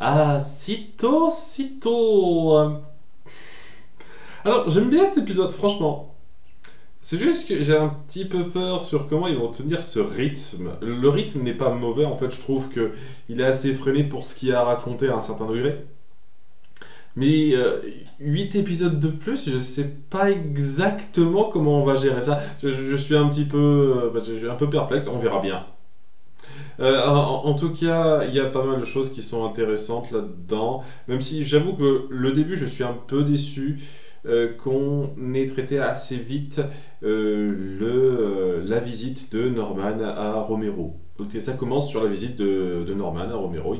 Ah, sitôt, sitôt. Alors, j'aime bien cet épisode, franchement. C'est juste que j'ai un petit peu peur sur comment ils vont tenir ce rythme. Le rythme n'est pas mauvais, en fait, je trouve que il est assez freiné pour ce qu'il y a à raconter à un certain degré. Mais 8 épisodes de plus, je sais pas exactement comment on va gérer ça. Je suis un petit peu, je suis un peu perplexe, on verra bien. En tout cas, il y a pas mal de choses qui sont intéressantes là-dedans. Même si j'avoue que le début, je suis un peu déçu qu'on ait traité assez vite la visite de Norman à Romero. Donc, ça commence sur la visite de Norman à Romero.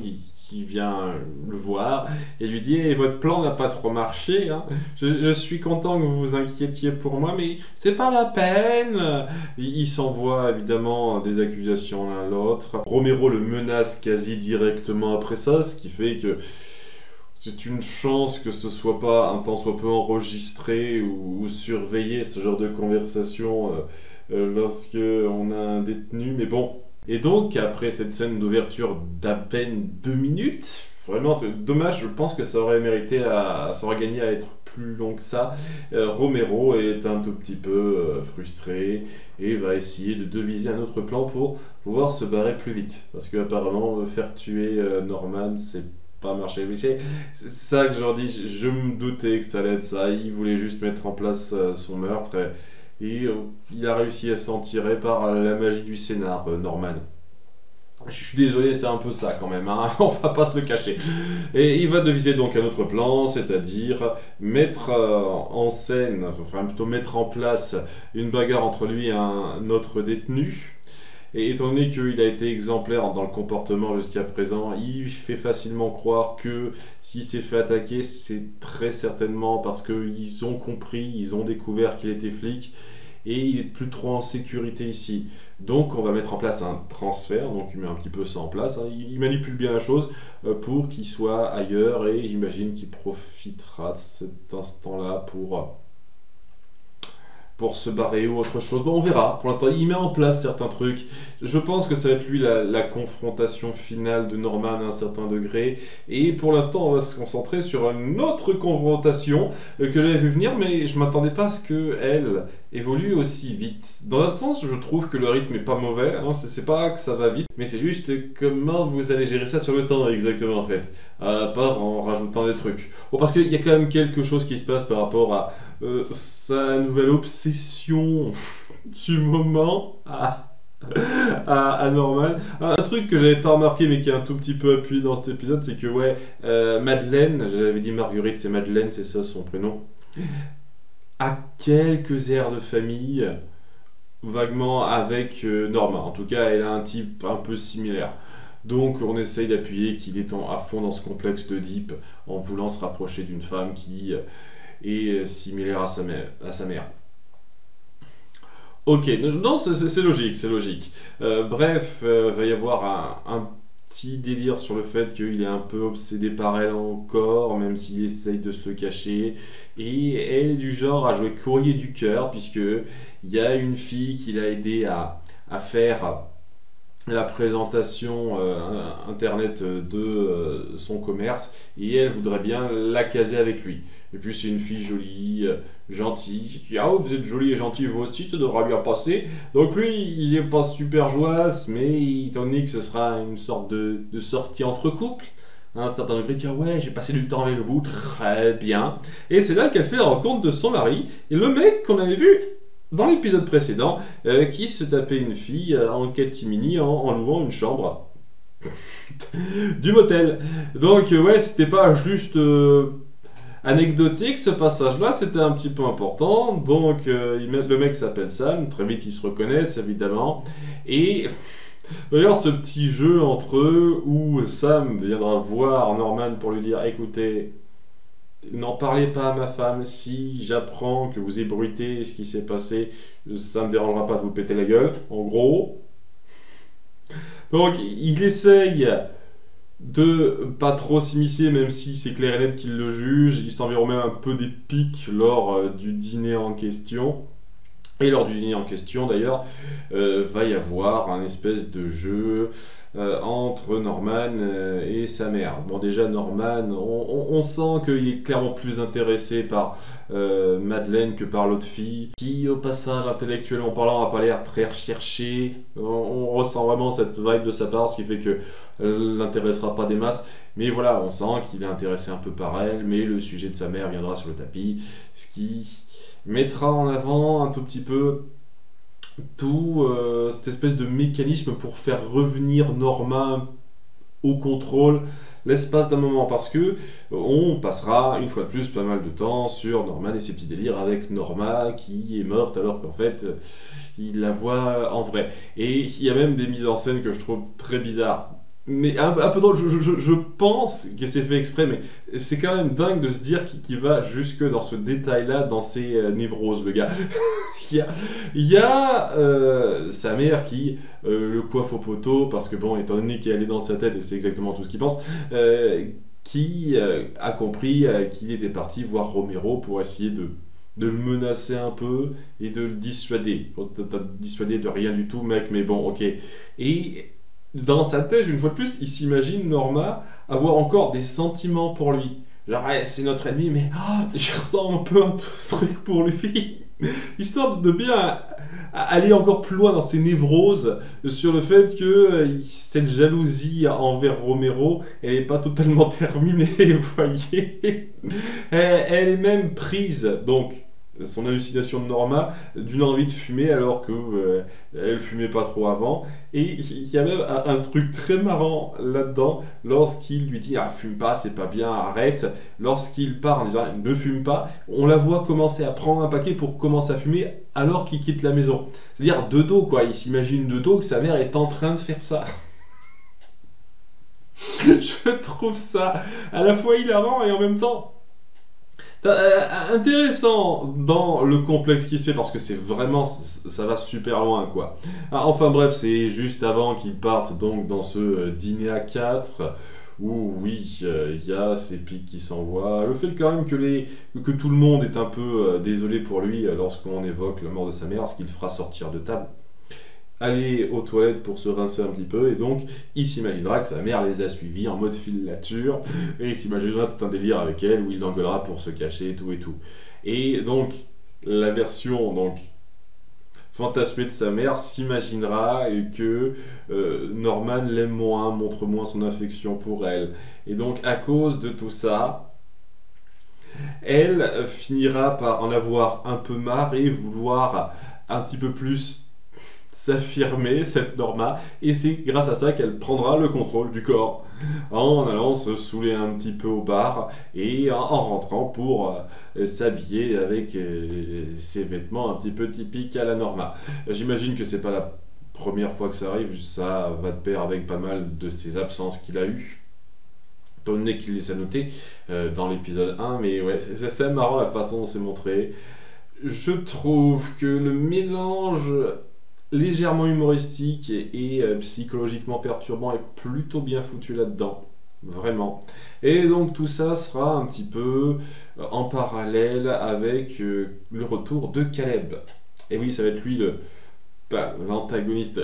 Qui vient le voir et lui dit votre plan n'a pas trop marché, hein. Je suis content que vous vous inquiétiez pour moi, mais c'est pas la peine. Il s'envoie évidemment des accusations l'un l'autre. Romero le menace quasi directement après ça, ce qui fait que c'est une chance que ce soit pas un tant soit peu enregistré ou surveillé, ce genre de conversation lorsque on a un détenu, mais bon. Et donc, après cette scène d'ouverture d'à peine 2 minutes, vraiment dommage, je pense que ça aurait mérité ça aurait gagné à être plus long que ça. Romero est un tout petit peu frustré et va essayer de deviser un autre plan pour pouvoir se barrer plus vite. Parce qu'apparemment, faire tuer Norman, c'est pas marché. C'est ça que je leur dis, je me doutais que ça allait être ça. Il voulait juste mettre en place son meurtre. Et il a réussi à s'en tirer par la magie du scénar, Norman. Je suis désolé, c'est un peu ça quand même, hein. On va pas se le cacher. Et il va deviser donc un autre plan, c'est-à-dire mettre en scène, enfin plutôt mettre en place une bagarre entre lui et un autre détenu. Et étant donné qu'il a été exemplaire dans le comportement jusqu'à présent, il fait facilement croire que s'il s'est fait attaquer, c'est très certainement parce qu'ils ont compris, ils ont découvert qu'il était flic et il est plus trop en sécurité ici. Donc on va mettre en place un transfert, donc il met un petit peu ça en place, hein. Il manipule bien la chose pour qu'il soit ailleurs et j'imagine qu'il profitera de cet instant-là pour se barrer ou autre chose. Bon, on verra. Pour l'instant, il met en place certains trucs. Je pense que ça va être lui la confrontation finale de Norman à un certain degré. Et pour l'instant, on va se concentrer sur une autre confrontation que j'avais vu venir, mais je m'attendais pas à ce qu'elle évolue aussi vite. Dans un sens, je trouve que le rythme est pas mauvais. Hein, c'est pas que ça va vite, mais c'est juste comment vous allez gérer ça sur le temps exactement en fait. À part en rajoutant des trucs. Bon, parce qu'il y a quand même quelque chose qui se passe par rapport à sa nouvelle obsession du moment à Norman. Un truc que j'avais pas remarqué mais qui est un tout petit peu appuyé dans cet épisode, c'est que ouais, Madeleine, j'avais dit Marguerite, c'est Madeleine, c'est ça son prénom, a quelques airs de famille vaguement avec Norman. En tout cas, elle a un type un peu similaire. Donc on essaye d'appuyer qu'il est à fond dans ce complexe de Deep en voulant se rapprocher d'une femme qui est similaire à sa mère. Ok, non, c'est logique, c'est logique. Bref, va y avoir un petit délire sur le fait qu'il est un peu obsédé par elle encore, même s'il essaye de se le cacher. Et elle est du genre à jouer courrier du cœur, puisque il y a une fille qui l'a aidé à faire la présentation internet de son commerce et elle voudrait bien la caser avec lui. Et puis c'est une fille jolie, gentille. Ah, vous êtes jolie et gentille vous aussi, ça devra bien passer. Donc lui, il est pas super joyeux, mais étant donné que ce sera une sorte de sortie entre couples, un certain degré, dire ouais, j'ai passé du temps avec vous, très bien. Et c'est là qu'elle fait la rencontre de son mari et le mec qu'on avait vu dans l'épisode précédent, qui se tapait une fille en catimini en louant une chambre du motel. Donc ouais, c'était pas juste anecdotique ce passage-là, c'était un petit peu important. Donc le mec s'appelle Sam, très vite ils se reconnaissent évidemment. Et d'ailleurs ce petit jeu entre eux où Sam viendra voir Norman pour lui dire écoutez, n'en parlez pas à ma femme, si j'apprends que vous ébruitez ce qui s'est passé, ça me dérangera pas de vous péter la gueule, en gros. Donc il essaye de pas trop s'immiscer, même si c'est clair et net qu'il le juge, il s'enverra même un peu des pics lors du dîner en question. Et lors du dîner en question d'ailleurs, va y avoir un espèce de jeu entre Norman et sa mère. Bon, déjà, Norman, on sent qu'il est clairement plus intéressé par Madeleine que par l'autre fille, qui, au passage, intellectuellement parlant, n'a pas l'air très recherché. On ressent vraiment cette vibe de sa part, ce qui fait que l'intéressera pas des masses. Mais voilà, on sent qu'il est intéressé un peu par elle, mais le sujet de sa mère viendra sur le tapis, ce qui mettra en avant un tout petit peu tout cette espèce de mécanisme pour faire revenir Norma au contrôle l'espace d'un moment, parce que on passera une fois de plus pas mal de temps sur Norman et ses petits délires avec Norma qui est morte alors qu'en fait il la voit en vrai. Et il y a même des mises en scène que je trouve très bizarres. Mais un peu drôle, je pense que c'est fait exprès, mais c'est quand même dingue de se dire qu'il va jusque dans ce détail-là, dans ses névroses, le gars. Il y a sa mère qui le coiffe au poteau, parce que bon, étant donné qu'elle est dans sa tête, et c'est exactement tout ce qu'il pense, qui a compris qu'il était parti voir Romero pour essayer de le menacer un peu et de le dissuader. T'as dissuadé de rien du tout, mec, mais bon, ok. Et dans sa tête, une fois de plus, il s'imagine Norma avoir encore des sentiments pour lui. Genre, ouais, c'est notre ennemi, mais je ressens un peu truc pour lui. Histoire de bien aller encore plus loin dans ses névroses sur le fait que cette jalousie envers Romero, elle n'est pas totalement terminée, vous voyez. Elle est même prise, donc, son hallucination de Norma, d'une envie de fumer alors que elle fumait pas trop avant. Et il y a même un truc très marrant là-dedans lorsqu'il lui dit fume pas, c'est pas bien, arrête. Lorsqu'il part en disant ne fume pas, on la voit commencer à prendre un paquet pour commencer à fumer alors qu'il quitte la maison. C'est-à-dire de dos quoi, il s'imagine de dos que sa mère est en train de faire ça. Je trouve ça à la fois hilarant et en même temps intéressant dans le complexe qui se fait, parce que c'est vraiment, ça va super loin quoi. Enfin bref, c'est juste avant qu'ils partent donc dans ce dîner à 4 où oui, il y a ces pics qui s'envoient. Le fait quand même que tout le monde est un peu désolé pour lui lorsqu'on évoque la mort de sa mère, ce qu'il fera sortir de table, aller aux toilettes pour se rincer un petit peu, et donc il s'imaginera que sa mère les a suivis en mode filature, et il s'imaginera tout un délire avec elle où il l'engueulera pour se cacher et tout et tout. Et donc la version donc fantasmée de sa mère s'imaginera que Norman l'aime moins, montre moins son affection pour elle. Et donc à cause de tout ça, elle finira par en avoir un peu marre et vouloir un petit peu plus s'affirmer, cette Norma, et c'est grâce à ça qu'elle prendra le contrôle du corps en allant se saouler un petit peu au bar et en rentrant pour s'habiller avec ses vêtements un petit peu typiques à la Norma. J'imagine que c'est pas la première fois que ça arrive, ça va de pair avec pas mal de ses absences qu'il a eues, étant donné qu'il les a notées dans l'épisode 1, mais ouais, c'est assez marrant la façon dont c'est montré. Je trouve que le mélange légèrement humoristique et psychologiquement perturbant est plutôt bien foutu là-dedans, vraiment. Et donc tout ça sera un petit peu en parallèle avec le retour de Caleb. Et oui, ça va être lui l'antagoniste.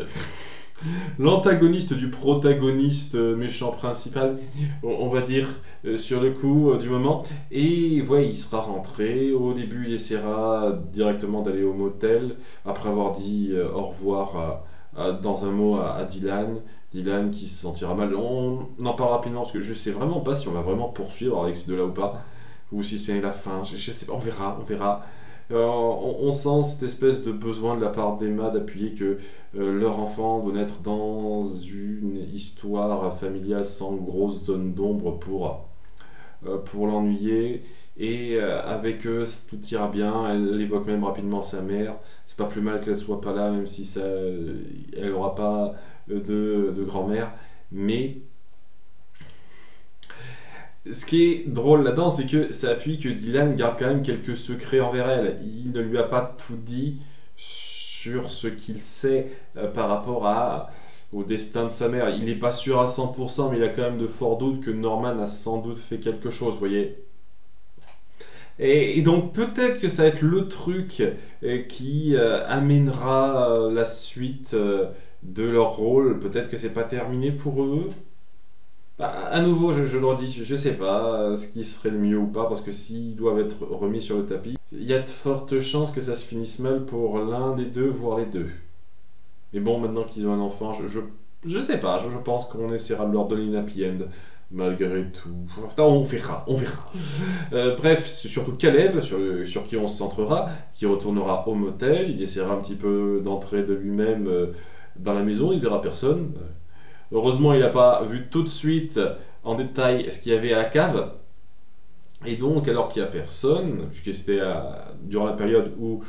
L'antagoniste du protagoniste méchant principal, on va dire, sur le coup du moment. Et ouais, il sera rentré. Au début, il essaiera directement d'aller au motel, après avoir dit au revoir dans un mot à Dylan. Dylan qui se sentira mal. On en parle rapidement, parce que je sais vraiment pas si on va vraiment poursuivre avec ces deux-là ou pas, ou si c'est la fin. Je sais pas, on verra. On sent cette espèce de besoin de la part d'Emma d'appuyer que leur enfant doit naître dans une histoire familiale sans grosse zone d'ombre pour l'ennuyer. Et avec eux, tout ira bien. Elle évoque même rapidement sa mère. C'est pas plus mal qu'elle soit pas là, même si elle n'aura pas de grand-mère. Mais ce qui est drôle là-dedans, c'est que ça appuie que Dylan garde quand même quelques secrets envers elle. Il ne lui a pas tout dit sur ce qu'il sait par rapport au destin de sa mère. Il n'est pas sûr à 100%, mais il a quand même de forts doutes que Norman a sans doute fait quelque chose, vous voyez. Et donc peut-être que ça va être le truc qui amènera la suite de leur rôle. Peut-être que c'est pas terminé pour eux. Bah, à nouveau, je le redis, je sais pas ce qui serait le mieux ou pas, parce que s'ils doivent être remis sur le tapis, il y a de fortes chances que ça se finisse mal pour l'un des deux, voire les deux. Mais bon, maintenant qu'ils ont un enfant, je sais pas, je pense qu'on essaiera de leur donner une happy end, malgré tout. Enfin, on verra, on verra. Bref, c'est surtout Caleb, sur qui on se centrera, qui retournera au motel, il essaiera un petit peu d'entrer de lui-même dans la maison, il verra personne. Heureusement, il n'a pas vu tout de suite en détail ce qu'il y avait à la cave. Et donc, alors qu'il n'y a personne, puisque c'était durant la période où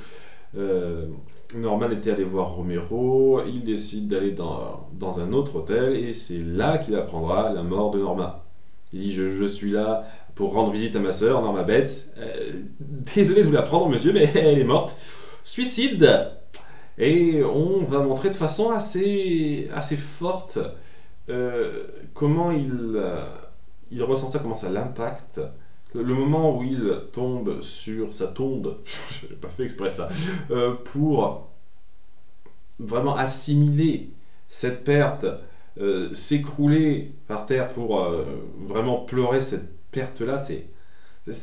Norman était allé voir Romero, il décide d'aller dans un autre hôtel et c'est là qu'il apprendra la mort de Norma. Il dit je suis là pour rendre visite à ma sœur, Norma Bates. Désolé de vous l'apprendre, monsieur, mais elle est morte. Suicide. Et on va montrer de façon assez forte comment il ressent ça, comment ça l'impacte. Le moment où il tombe sur sa tombe, je n'ai pas fait exprès ça, pour vraiment assimiler cette perte, s'écrouler par terre pour vraiment pleurer cette perte-là, c'est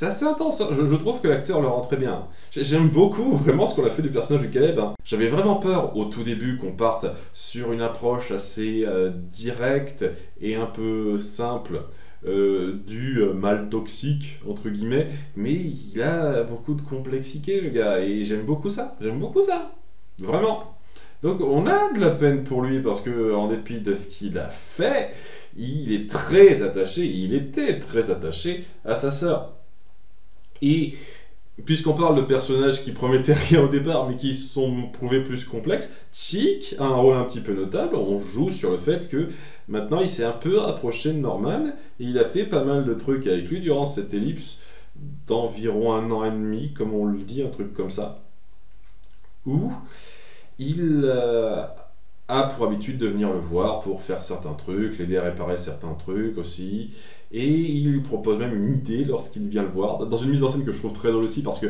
assez intense. Hein. Je trouve que l'acteur le rend très bien. J'aime beaucoup vraiment ce qu'on a fait du personnage de Caleb. Hein. J'avais vraiment peur au tout début qu'on parte sur une approche assez directe et un peu simple. Du mal toxique entre guillemets, mais il a beaucoup de complexité le gars et j'aime beaucoup ça, vraiment. Donc on a de la peine pour lui parce que en dépit de ce qu'il a fait, il est très attaché, il était très attaché à sa sœur. Et puisqu'on parle de personnages qui promettaient rien au départ, mais qui se sont prouvés plus complexes, Chick a un rôle un petit peu notable. On joue sur le fait que maintenant il s'est un peu rapproché de Norman, et il a fait pas mal de trucs avec lui durant cette ellipse d'environ 1 an et demi, comme on le dit, un truc comme ça, où il a pour habitude de venir le voir pour faire certains trucs, l'aider à réparer certains trucs aussi, et il lui propose même une idée lorsqu'il vient le voir, dans une mise en scène que je trouve très drôle aussi, parce que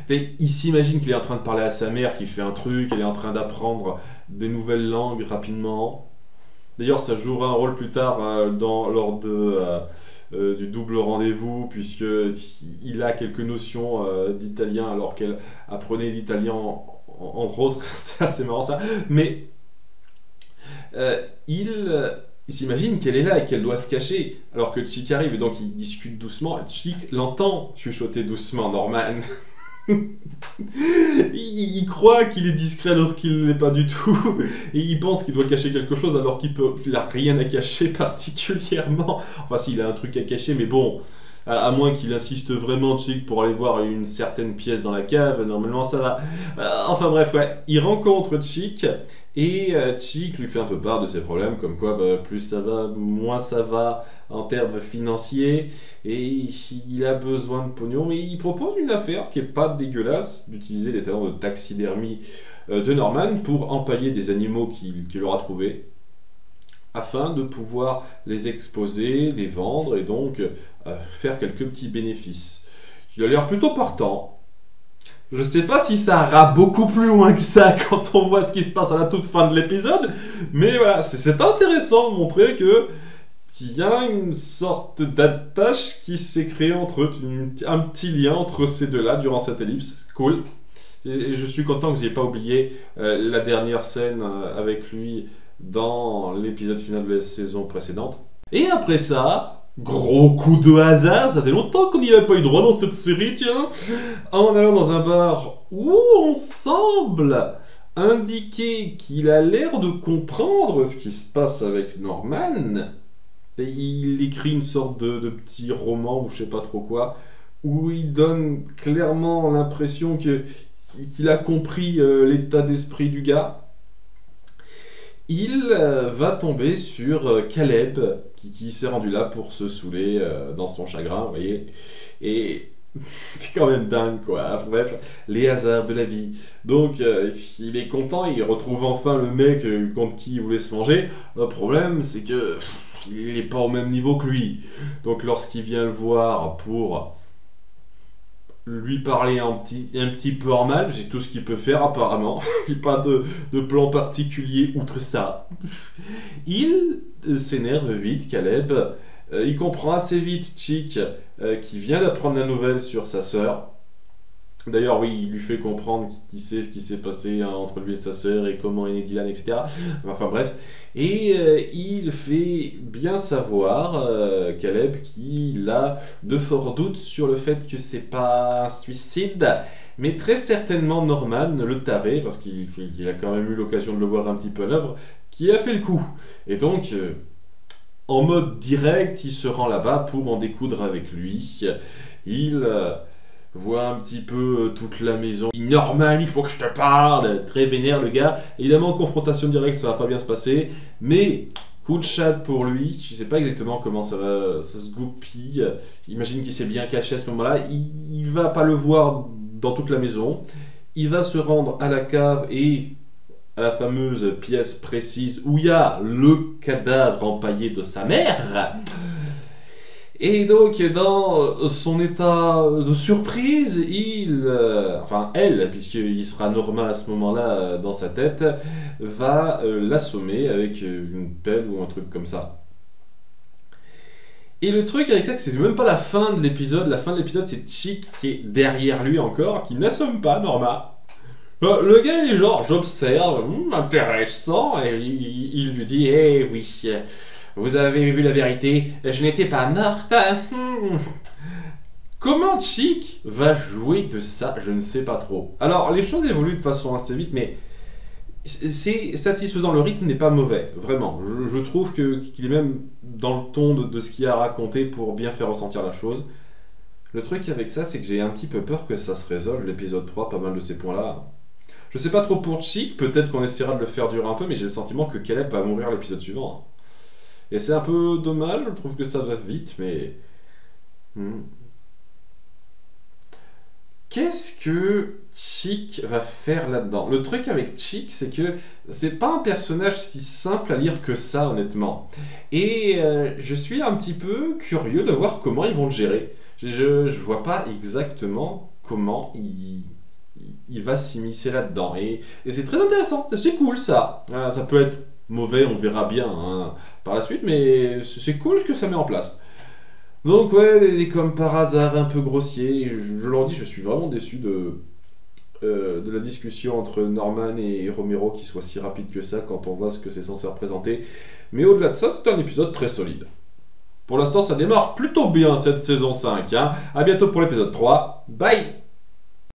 il s'imagine qu'il est en train de parler à sa mère, qui fait un truc, elle est en train d'apprendre des nouvelles langues rapidement. D'ailleurs, ça jouera un rôle plus tard lors du double rendez-vous, puisqu'il a quelques notions d'italien alors qu'elle apprenait l'italien entre autres, c'est assez marrant ça, mais il s'imagine qu'elle est là et qu'elle doit se cacher, alors que Chick arrive et donc il discute doucement, et Chick l'entend chuchoter doucement Norman. il croit qu'il est discret alors qu'il ne l'est pas du tout, et il pense qu'il doit cacher quelque chose alors qu'il n'a rien à cacher particulièrement. Enfin, s'il a un truc à cacher, mais bon, à moins qu'il insiste vraiment Chick pour aller voir une certaine pièce dans la cave, normalement ça va. Enfin bref, ouais, il rencontre Chick et Chick lui fait un peu part de ses problèmes, comme quoi plus ça va, moins ça va en termes financiers, et il a besoin de pognon, mais il propose une affaire qui est pas dégueulasse, d'utiliser les talents de taxidermie de Norman pour empailler des animaux qu'il aura trouvés, afin de pouvoir les exposer, les vendre et donc faire quelques petits bénéfices. Il a l'air plutôt partant. Je sais pas si ça ira beaucoup plus loin que ça quand on voit ce qui se passe à la toute fin de l'épisode, mais voilà, c'est intéressant de montrer que il y a une sorte d'attache qui s'est créée entre eux, un petit lien entre ces deux-là durant cette ellipse. Cool. Et je suis content que je n'ai pas oublié la dernière scène avec lui dans l'épisode final de la saison précédente. Et après ça, gros coup de hasard, ça fait longtemps qu'on n'y avait pas eu droit dans cette série, tiens, en allant dans un bar où on semble indiquer qu'il a l'air de comprendre ce qui se passe avec Norman. Et il écrit une sorte de petit roman ou je sais pas trop quoi, où il donne clairement l'impression qu'il a compris l'état d'esprit du gars. Il va tomber sur Caleb, qui s'est rendu là pour se saouler dans son chagrin, vous voyez. Et c'est quand même dingue, quoi. Bref, les hasards de la vie. Donc, il est content, il retrouve enfin le mec contre qui il voulait se manger. Le problème, c'est que il n'est pas au même niveau que lui. Donc, lorsqu'il vient le voir pour lui parler un petit peu en mal, c'est tout ce qu'il peut faire apparemment. Il n'y a pas de plan particulier outre ça. Il s'énerve vite, Caleb. Il comprend assez vite Chick qui vient d'apprendre la nouvelle sur sa sœur. D'ailleurs, oui, il lui fait comprendre qu'il sait ce qui s'est passé entre lui et sa sœur et comment est né Dylan, etc. Enfin bref. Et il fait bien savoir, Caleb, qu'il a de forts doutes sur le fait que c'est pas un suicide, mais très certainement Norman, le taré, parce qu'il a quand même eu l'occasion de le voir un petit peu à l'œuvre, qui a fait le coup. Et donc, en mode direct, il se rend là-bas pour en découdre avec lui. Il voit un petit peu toute la maison. Il dit Norman, il faut que je te parle. Très vénère le gars. Évidemment, confrontation directe, ça va pas bien se passer. Mais coup de chat pour lui. Je sais pas exactement comment ça se goupille. J'imagine qu'il s'est bien caché à ce moment-là. Il va pas le voir dans toute la maison. Il va se rendre à la cave et à la fameuse pièce précise où il y a le cadavre empaillé de sa mère. Et donc, dans son état de surprise, elle, puisqu'il sera Norma à ce moment-là dans sa tête, va l'assommer avec une pelle ou un truc comme ça. Et le truc avec ça, c'est même pas la fin de l'épisode. La fin de l'épisode, c'est Chick qui est derrière lui encore, qui n'assomme pas Norma. Le gars, il est genre, j'observe, intéressant, et il lui dit, eh oui, vous avez vu la vérité, je n'étais pas morte. Comment Chick va jouer de ça, je ne sais pas trop. Alors, les choses évoluent de façon assez vite, mais c'est satisfaisant, le rythme n'est pas mauvais, vraiment. Je trouve qu'il est même dans le ton de ce qu'il a raconté pour bien faire ressentir la chose. Le truc avec ça, c'est que j'ai un petit peu peur que ça se résolve, l'épisode 3, pas mal de ces points-là. Je sais pas trop pour Chick, peut-être qu'on essaiera de le faire durer un peu, mais j'ai le sentiment que Caleb va mourir l'épisode suivant. Et c'est un peu dommage, je trouve que ça va vite, mais... Qu'est-ce que Chick va faire là-dedans? Le truc avec Chick, c'est que c'est pas un personnage si simple à lire que ça, honnêtement. Et je suis un petit peu curieux de voir comment ils vont le gérer. Je vois pas exactement comment il va s'immiscer là-dedans. Et c'est très intéressant, c'est cool ça. Ça peut être mauvais, on verra bien par la suite, mais c'est cool ce que ça met en place. Donc ouais, comme par hasard un peu grossier, je leur dis, je suis vraiment déçu de la discussion entre Norman et Romero qui soit si rapide que ça quand on voit ce que c'est censé représenter. Mais au-delà de ça, c'est un épisode très solide. Pour l'instant, ça démarre plutôt bien cette saison 5. A bientôt pour l'épisode 3. Bye!